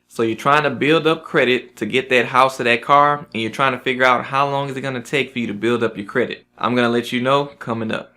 So you're trying to build up credit to get that house or that car, and you're trying to figure out how long is it going to take for you to build up your credit. I'm going to let you know coming up.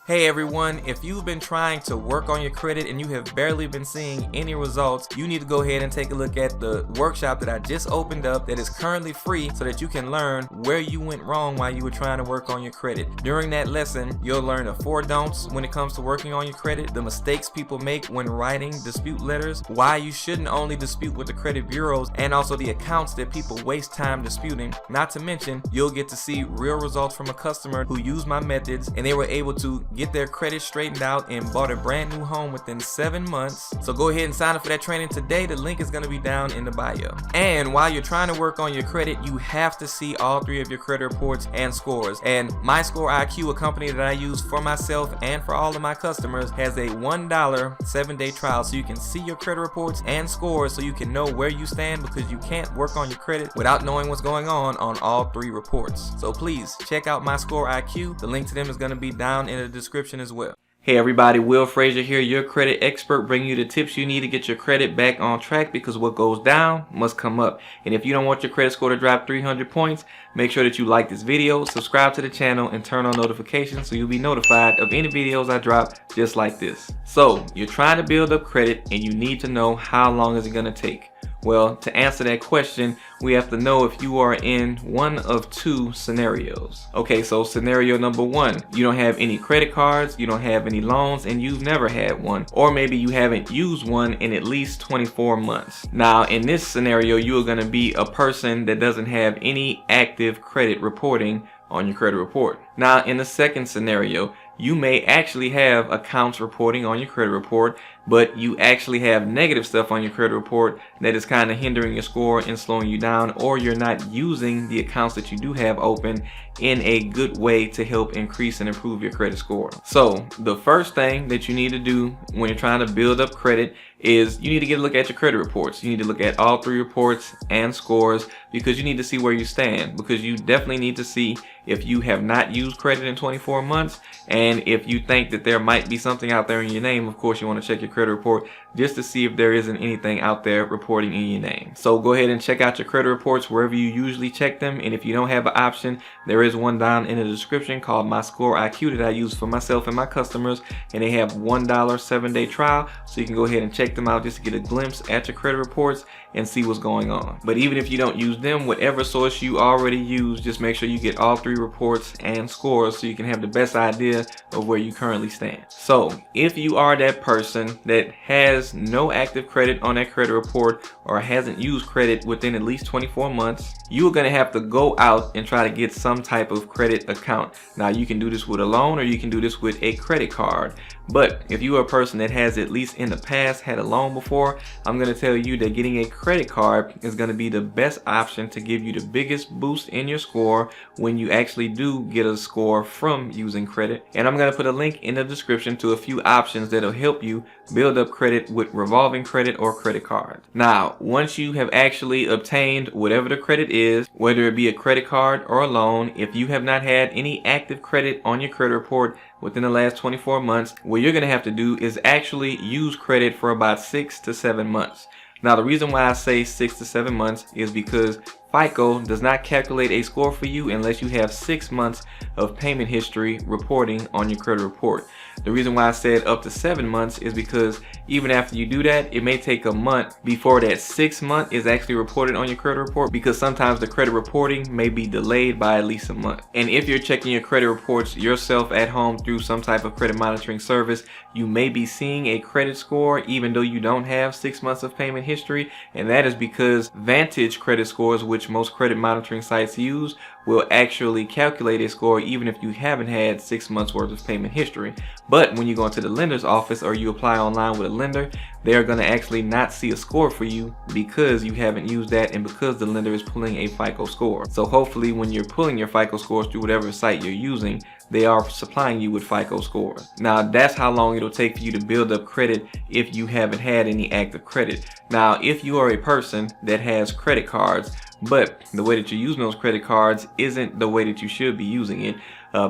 Hey everyone, if you've been trying to work on your credit and you have barely been seeing any results, you need to go ahead and take a look at the workshop that I just opened up that is currently free so that you can learn where you went wrong while you were trying to work on your credit. During that lesson, you'll learn the 4 don'ts when it comes to working on your credit, the mistakes people make when writing dispute letters, why you shouldn't only dispute with the credit bureaus, and also the accounts that people waste time disputing. Not to mention, you'll get to see real results from a customer who used my methods and they were able to get their credit straightened out and bought a brand new home within 7 months. So go ahead and sign up for that training today. The link is going to be down in the bio. And while you're trying to work on your credit, you have to see all 3 of your credit reports and scores. And My Score IQ, a company that I use for myself and for all of my customers, has a $1 7-day trial so you can see your credit reports and scores so you can know where you stand, because you can't work on your credit without knowing what's going on all 3 reports. So please check out My Score IQ. The link to them is going to be down in the description as well. Hey everybody, Will Frazier here, your credit expert, bringing you the tips you need to get your credit back on track, because what goes down must come up. And if you don't want your credit score to drop 300 points, make sure that you like this video, subscribe to the channel, and turn on notifications so you'll be notified of any videos I drop just like this. So you're trying to build up credit and you need to know how long is it going to take. Well, to answer that question, we have to know if you are in one of 2 scenarios. Okay, so scenario number 1, you don't have any credit cards, you don't have any loans, and you've never had one. Or maybe you haven't used one in at least 24 months. Now, in this scenario, you are going to be a person that doesn't have any active credit reporting on your credit report. Now, in the second scenario, you may actually have accounts reporting on your credit report, but you actually have negative stuff on your credit report that is kind of hindering your score and slowing you down, or you're not using the accounts that you do have open in a good way to help increase and improve your credit score. So the first thing that you need to do when you're trying to build up credit is you need to get a look at your credit reports. You need to look at all 3 reports and scores, because you need to see where you stand, because you definitely need to see if you have not used credit in 24 months, and if you think that there might be something out there in your name. Of course, you want to check your credit report just to see if there isn't anything out there reporting in your name. So go ahead and check out your credit reports wherever you usually check them, and if you don't have an option, there is one down in the description called My Score IQ that I use for myself and my customers, and they have $1 7-day trial, so you can go ahead and check them out just to get a glimpse at your credit reports and see what's going on. But even if you don't use them, whatever source you already use, just make sure you get all 3 reports and scores so you can have the best idea of where you currently stand. So if you are that person that has no active credit on that credit report, or hasn't used credit within at least 24 months, you are going to have to go out and try to get some type of credit account. Now, you can do this with a loan, or you can do this with a credit card. But if you are a person that has, at least in the past, had a loan before, I'm going to tell you that getting a credit card is going to be the best option to give you the biggest boost in your score when you actually do get a score from using credit. And I'm going to put a link in the description to a few options that'll help you build up credit with revolving credit or credit card. Now, once you have actually obtained whatever the credit is, whether it be a credit card or a loan, if you have not had any active credit on your credit report within the last 24 months, what you're going to have to do is actually use credit for about 6 to 7 months. Now, the reason why I say 6 to 7 months is because FICO does not calculate a score for you unless you have 6 months of payment history reporting on your credit report. The reason why I said up to 7 months is because even after you do that, it may take a month before that 6th month is actually reported on your credit report, because sometimes the credit reporting may be delayed by at least a month. And if you're checking your credit reports yourself at home through some type of credit monitoring service, you may be seeing a credit score even though you don't have 6 months of payment history, and that is because Vantage credit scores, which most credit monitoring sites use, will actually calculate a score even if you haven't had 6 months worth of payment history. But when you go into the lender's office or you apply online with a lender, they're going to actually not see a score for you because you haven't used that, and because the lender is pulling a FICO score. So hopefully when you're pulling your FICO scores through whatever site you're using, they are supplying you with FICO scores. Now, that's how long it'll take for you to build up credit if you haven't had any active credit. Now, if you are a person that has credit cards, but the way that you're using those credit cards isn't the way that you should be using it.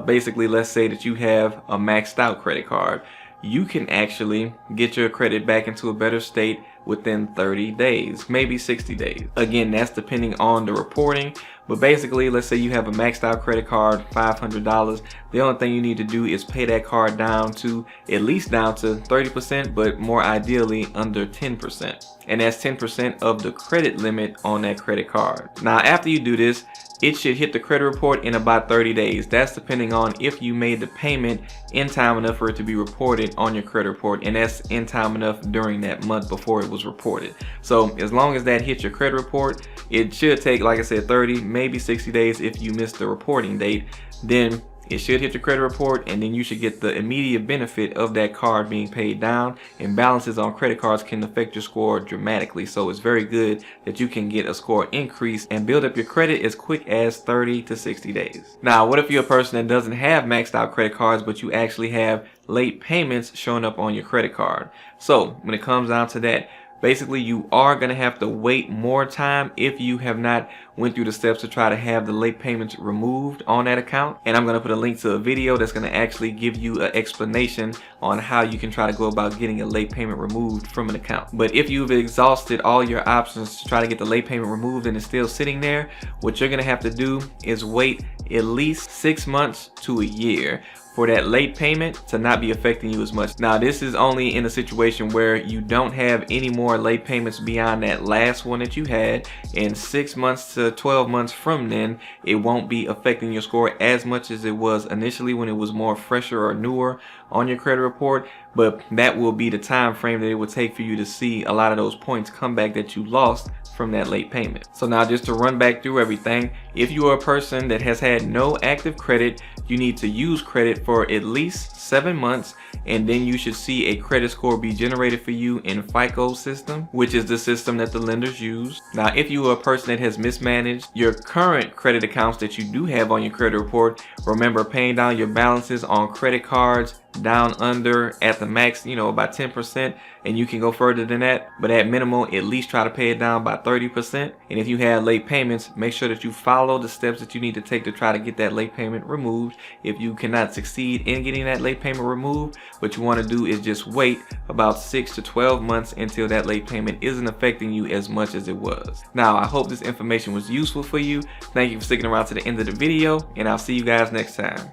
Basically, let's say that you have a maxed out credit card. You can actually get your credit back into a better state within 30 days, maybe 60 days. Again, that's depending on the reporting. But basically, let's say you have a maxed out credit card, $500. The only thing you need to do is pay that card down to at least down to 30%, but more ideally under 10%. And that's 10% of the credit limit on that credit card. Now, after you do this, it should hit the credit report in about 30 days. That's depending on if you made the payment in time enough for it to be reported on your credit report, and that's in time enough during that month before it was reported. So as long as that hits your credit report, it should take, like I said, 30, maybe 60 days if you missed the reporting date. Then it should hit your credit report, and then you should get the immediate benefit of that card being paid down. And balances on credit cards can affect your score dramatically, so it's very good that you can get a score increase and build up your credit as quick as 30 to 60 days. Now, what if you're a person that doesn't have maxed out credit cards, but you actually have late payments showing up on your credit card? So when it comes down to that, basically, you are going to have to wait more time if you have not went through the steps to try to have the late payments removed on that account. And I'm going to put a link to a video that's going to actually give you an explanation on how you can try to go about getting a late payment removed from an account. But if you've exhausted all your options to try to get the late payment removed and it's still sitting there, what you're going to have to do is wait at least 6 months to a year for that late payment to not be affecting you as much. Now, this is only in a situation where you don't have any more late payments beyond that last one that you had. In 6 months to 12 months from then, it won't be affecting your score as much as it was initially when it was more fresher or newer on your credit report. But that will be the time frame that it will take for you to see a lot of those points come back that you lost from that late payment. So now, just to run back through everything, if you are a person that has had no active credit, you need to use credit for at least 7 months, and then you should see a credit score be generated for you in FICO system, which is the system that the lenders use. Now, if you are a person that has mismanaged your current credit accounts that you do have on your credit report, remember paying down your balances on credit cards down under at the max, about 10%, and you can go further than that, but at minimum at least try to pay it down by 30%. And if you have late payments, make sure that you follow the steps that you need to take to try to get that late payment removed. If you cannot succeed in getting that late payment removed, what you want to do is just wait about 6 to 12 months until that late payment isn't affecting you as much as it was. Now, I hope this information was useful for you. Thank you for sticking around to the end of the video, and I'll see you guys next time.